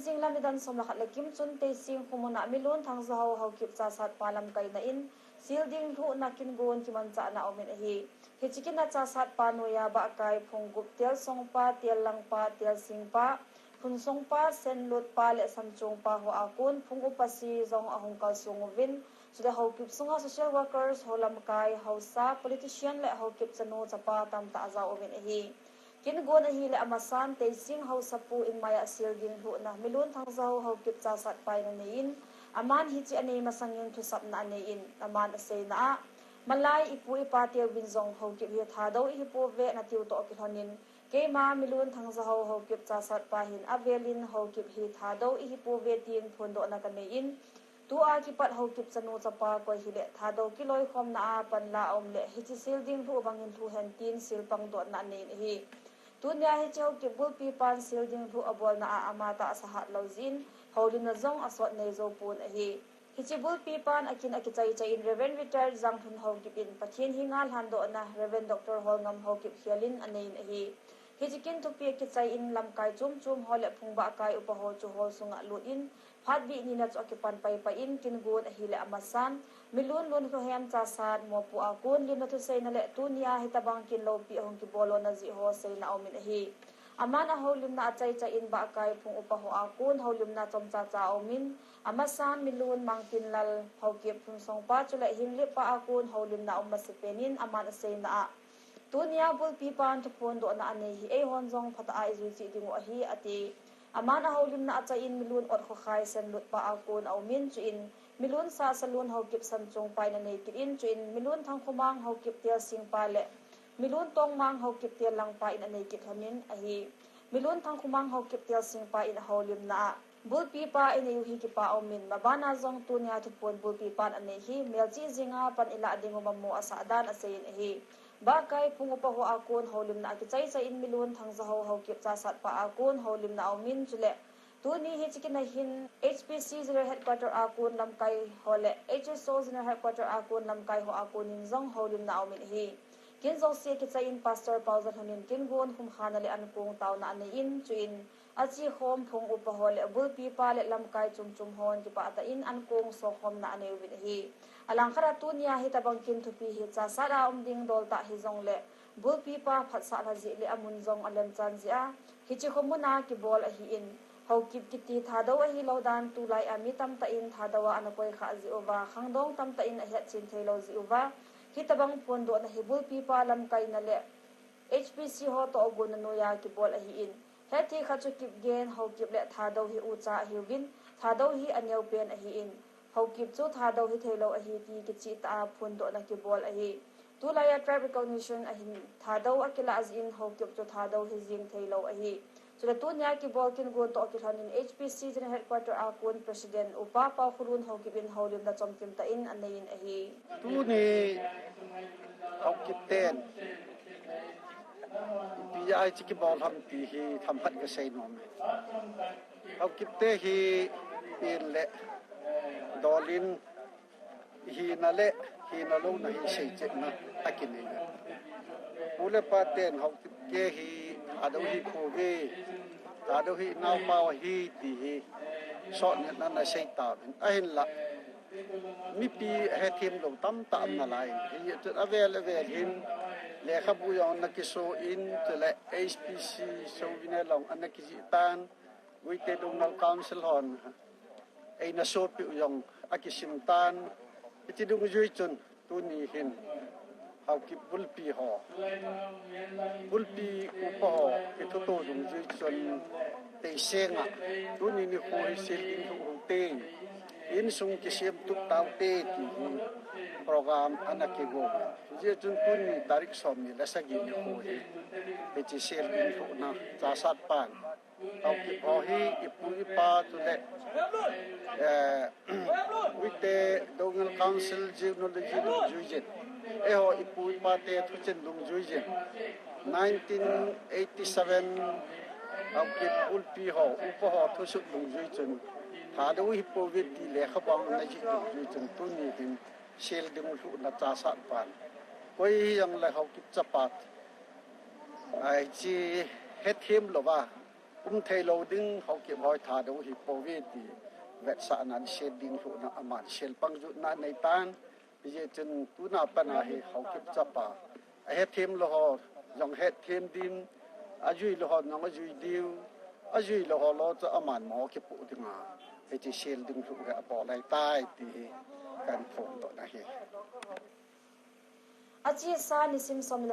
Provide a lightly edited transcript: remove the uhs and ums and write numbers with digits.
จริงลำดันสมรักเล็กิมจุนเตซิงขมุนามิลุนทางเจ้าเขากิบจ่าสัตว์ปาลำไก่นาอินซิลดิ้งทุนักินกูนกิมันจ่านาอมินฮีฮิจิกินจ่าสัตว์ปานุยาบะไก่พงกุบเตียลทรงปาเตียลลังปาเตียลสิงปาพุนทรงปาเซนลุดปาเลสัมจงปาหัวอากุนพงอุปสีจงอาหงกาสงวินสุดเขากิบสงอา social workers เขาลำไก่เขาซา politician และเขากิบจนูจับปาตามตาเจ้าอมินฮีกินกูนฮีและอามาซันเตซิงเขาสัปูอินมายาซิลดิ้งทุนะมิลุนทางเจ้าเขากิบจ่าสัตว์ไปนั่นเองอามันฮิจิอันนี้มาสังยิงทุสับนั่นเองอามันเสนามาลายอิปุอิปาเตียววินจงเขาเก็บเหี้ยทาดาวอิปุเวนัติวโตอกิฮอนินเกมามิลุนทางเจ้าเขาเก็บจ่าสัตว์ไปหินอเวลินเขาเก็บเหี้ยทาดาวอิปุเวตีนพนโดนักันเองตัวอากิปัดเขาเก็บจนูจับปากอยหิเลทาดาวกิโลยคมนาปันลาอมเลฮิจิซิลดิ้งทุบังหินทุเฮนตีนซิลปังโดนั่นเองฮีตัวนี้ให้เจ้าเก็บบุลปีปันซิลดิ้งทุอบอลนาอามาตาสหัสลาวจินเขาลินจงอสวดในโจปูนฮีฮิจิบุลปีปันอากินอากิใจใจอินเรเวนวิเตอร์จังทุนเขาเก็บอินปัจฉินหิงาลฮันโดนะเรเวนด็อกเตอร์ฮอลงำเขาเก็บเฮียลินอันนี้ฮีฮิจิกินทุปีอากิใจอินลำไก่จุ่มฮอลและพุงบะไก่อุปโภคจูฮอลสุงะลุอินพัดบีนี่นัดอกิปันไปอินกินกูนฮิเลอามาซันมิลุนลุนเขาเฮียนจ่าสัตว์มัวปูอากุนลินนัทุเซนเลตุนียาฮิตาบังกินโลปีหงกิบอลนาจิโฮเซนาอมินฮีอามันอาฮอลิมนาใจใจอินบะไก่พุงอุปโภคอากุนฮอลิมนาจอมจ่าจ่าอมินอามาซันมิลุนมังกินลลเขาเก็บพุงสองป้าจุเลหิงลิปะอากุนฮอลิมนาอุมาสิเปนินอามันเซนาตัวนี้บุลปีปานทุพนโดนาอันนี้เอฮอนจงพัตอาอิจุจิดิงวะฮีอติอามันอาฮอลิมนาใจอินมิลุนอดขคายเซนลุดปะอากุนเอามินจุอินมิลุนซาสลุนเขาเก็บสันจงไปนันเองกินอินจุอินมิลุนทางขมังเขาเก็บเตียสิงปาเลมิลุนตองมังเขาเก็บเตียลังไปนันเองกินขมินอฮีมิลุนทางขมังเขาเก็บเตียสิงปาอินฮอลิมนาบุลปีปาอินยูฮิกิปาเอามินมาบานาจงตุนยาทุพนบุลปีปานอันนี้ฮีเมลจีจิงาปันอิลาดิงมัมโมอาสาดานอาเซนฮีบาไกพุงอุปโภอากุนฮอลิมนากิใจใจอินมิลุนทางเจ้าเขาเก็บจ่าสัตว์ปาอากุนฮอลิมนาเอามินจุเลตัวนี้ฮิจิกินหิน HPC General Headquarter อากุนลำไก่ฮอเล HSO General Headquarter อากุนลำไก่ฮออากุนินจงฮอลิมนาเอามินฮีกินจงเสียกิจอิน Pastor Paul จันทนินกินกุนคุมขานเลอันกุงเตานาอันอินจุอินอาจีโฮมพุงอุปโภเลบุลปีปาเลลำไก่จุ่มฮอนกิปะตาอินอันกุงโซโฮมนาอันวินฮีอลังคาราตุนียฮิตาบังกินทุปีฮิจ่าสาราดิงดอลตาฮิจงเลบุลปีปาพัดสาราจิเลอมุนจงอเลมจันจิอาฮิจิขมุนากิบอลอฮิอินเขากิบกิตีทาดาวฮิลาวดานตุไลอามิตัมตาอินทาดาวอันกวยขาจิโอวาขังดงตัมตาอินอเหตุชินเทโลจิโอวาฮิตาบังพนโดนะฮิบุลปีปาลำไกนั่นแหละ HPC ฮอตอกุนโนยากิบอลอฮิอินเฮติขัดจุกิบเกนเขากิบและทาดาวฮิอูจาฮิวินทาดาวฮิอันเยวเปนอฮิอินเขากิบจูทาดาวฮิเทโลอฮิตีกิจิตาพนโดนะกิบอลอฮิตุไลอา tribe recognition อฮิทาดาวอักิลาจินเขากิบจูทาดาวฮิจิงเทโลอฮิสุดท้ายเนี่ยกิบอลกินกุนต่อกิทันิน HPC General Headquarter อากุน President อุปาปาคุรุนเขากิบินเขาลิมดัชจอมกิมตาอินอันนี้อฮีตัวนี้เขากิบเต้นปียายจิกิบอลทำปีฮีทำพัดกระเซนอมเขากิบเต้ฮีเป็นเละดอลินฮีนั่นเละฮีนั่นลูกนั่นฮีเซจนะอากินเองผู้เล่นปาเต้นเขากิบเกฮีอาดูฮีโคเวอาดูฮีนาวปาวฮีตีฮีสอนเนี่ยนั่นน่ะใช่ตาเป็นไอ้เห็นละมีปีให้ทีมลงตั้มตามนั่นแหละที่จุดอเวลหินเลี้ยขบุยอนนักกิโซอินจุดละ HPC โซวินลงอันนักกิจิตันวิเตดงนัลคาวน์ซิลฮอนไอ้นักโซปิวยองอากิสิมตันไปที่ดงจุยจุนตัวนี้เห็นเขากิบบุลปีหอบุลปีอุปหอที่ทุกตัวดงจุยจุนเตเซงอ่ะตัวนี้นี่คุยเซลดิงทุกเตงอินซุงกิเซียมทุกตาวเตที่โปรแกรมอันนักเก็บเจ้าจุนตุนนี่ตาริกสอมนี่และสักยิ่งคุยไปที่เซลดิงทุกนะจ่าสัตว์ปันเอาเก็บหอฮีอิปุยปาตุเล่วิเตดงลคาวน์ซิลจีโนโลจีดงจุยเจนเอโฮอิปุยปาเตทุเจนดงจุยเจน1987เอาเก็บอุลปีหออุปหอทุสุดดงจุยเจนถ้าดูฮิปโปวิตีเลี้ยขบังในจิตวิจารณ์ตุนีดินเชลดิมุลุนัจจาสัตปันก็ยังเลยเขาคิดจะปัดไอ้ที่เฮทิมหรือว่า Thailoading Haokip hoi thadou hi poveti vet sa nan SELDING hu na aman sel pangju na nei tan ye chen tu na pana hi Haokip chapa a he them lo ho jong he them din ajui lo ho nong ajui diu ajui lo ho lo cha aman mo ke pu dinga he chi SELDING hu ga po lai tai ti kan phongdoh na hi achi sa nisim som